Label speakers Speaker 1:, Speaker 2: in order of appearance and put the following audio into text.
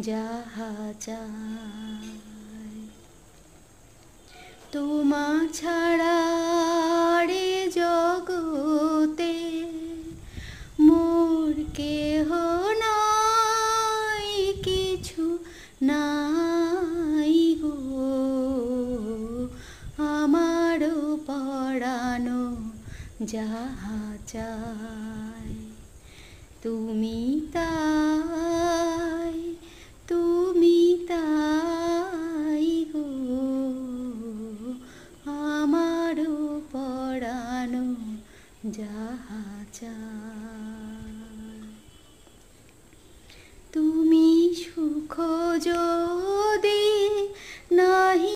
Speaker 1: যাহা চাই। তোমা ছাড়া রে জগতে মোর কেহ নাই, কিছু নাই গো। আমারও পরানো যাহা চাই, তুমি তাই, তুমি তাই গো। আমারও পরানো যাহা চাই। তুমি সুখ